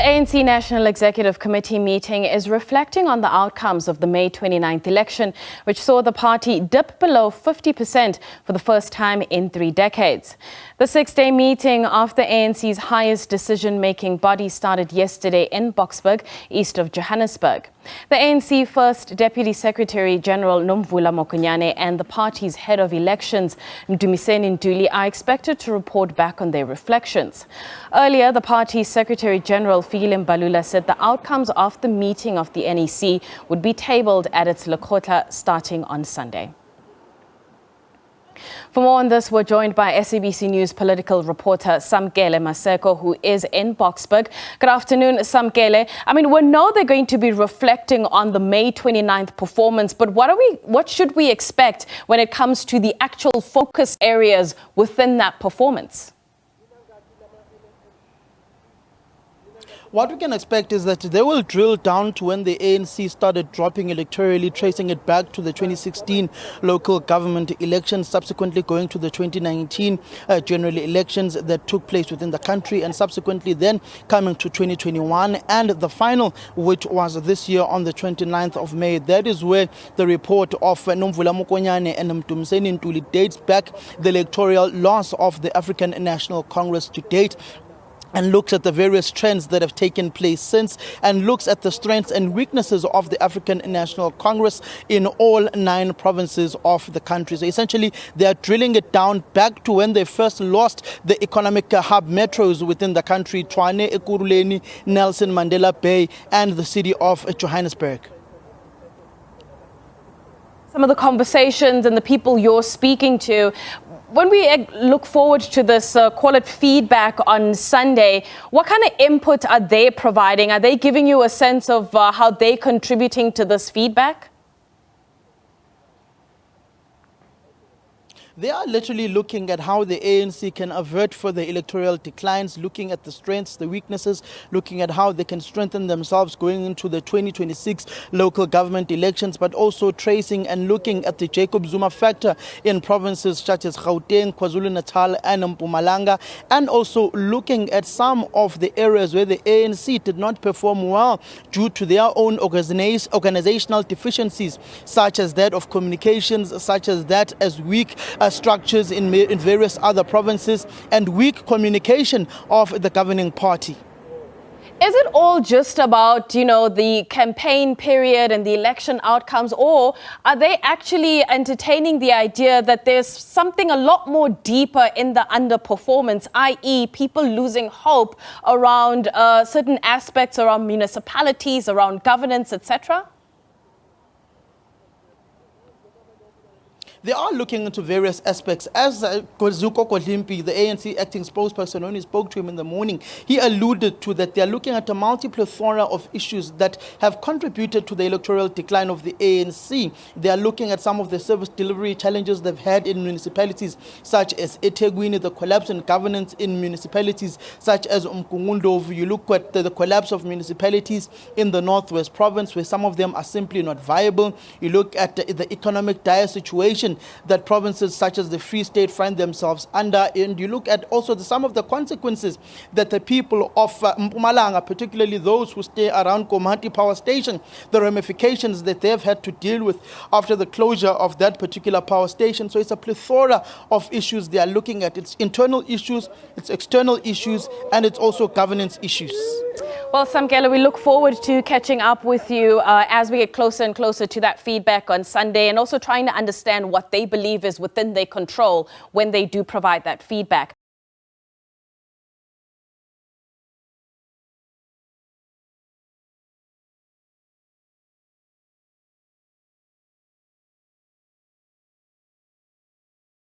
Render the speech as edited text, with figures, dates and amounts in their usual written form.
The ANC National Executive Committee meeting is reflecting on the outcomes of the May 29th election, which saw the party dip below 50% for the first time in 3 decades. The 6-day meeting of the ANC's highest decision-making body started yesterday in Boksburg, east of Johannesburg. The ANC First Deputy Secretary General Nomvula Mokonyane and the party's head of elections, Mdumiseni Ntuli, are expected to report back on their reflections. Earlier, the party's Secretary General Fikile Mbalula said the outcomes of the meeting of the NEC would be tabled at its Lekgotla starting on Sunday. For more on this, we're joined by SABC News political reporter Samkele Maseko, who is in Boksburg. Good afternoon, Samkele. We know they're going to be reflecting on the May 29th performance, but what should we expect when it comes to the actual focus areas within that performance? What we can expect is that they will drill down to when the ANC started dropping electorally, tracing it back to the 2016 local government elections, subsequently going to the 2019 general elections that took place within the country, and subsequently then coming to 2021 and the final, which was this year on the 29th of May. That is where the report of Nomvula Mokonyane and Mdumiseni Ntuli dates back the electoral loss of the African National Congress to date, and looks at the various trends that have taken place since, and looks at the strengths and weaknesses of the African National Congress in all 9 provinces of the country. So essentially, they are drilling it down back to when they first lost the economic hub metros within the country, Tshwane, Ekurhuleni, Nelson Mandela Bay, and the city of Johannesburg. Some of the conversations and the people you're speaking to, when we look forward to this, call it feedback on Sunday, what kind of input are they providing? Are they giving you a sense of how they're contributing to this feedback? They are literally looking at how the ANC can avert further electoral declines, looking at the strengths, the weaknesses, looking at how they can strengthen themselves going into the 2026 local government elections, but also tracing and looking at the Jacob Zuma factor in provinces such as Gauteng, KwaZulu-Natal and Mpumalanga, and also looking at some of the areas where the ANC did not perform well due to their own organizational deficiencies, such as that of communications, such as that as weak structures in various other provinces, and weak communication of the governing party. Is it all just about, the campaign period and the election outcomes, or are they actually entertaining the idea that there's something a lot more deeper in the underperformance, i.e. people losing hope around certain aspects around municipalities, around governance, etc.? They are looking into various aspects. As Zuko Kolimpi, the ANC acting spokesperson, when he spoke to him in the morning, he alluded to that they are looking at a multi-plethora of issues that have contributed to the electoral decline of the ANC. They are looking at some of the service delivery challenges they've had in municipalities, such as eThekwini, the collapse in governance in municipalities, such as Umgungundovu. You look at the collapse of municipalities in the Northwest Province, where some of them are simply not viable. You look at the economic dire situation that provinces such as the Free State find themselves under, and you look at also some of the consequences that the people of Mpumalanga, particularly those who stay around Komati Power Station, the ramifications that they've had to deal with after the closure of that particular power station. So it's a plethora of issues they are looking at. It's internal issues, it's external issues, and it's also governance issues. Well, Samkele, we look forward to catching up with you as we get closer and closer to that feedback on Sunday, and also trying to understand what they believe is within their control when they do provide that feedback.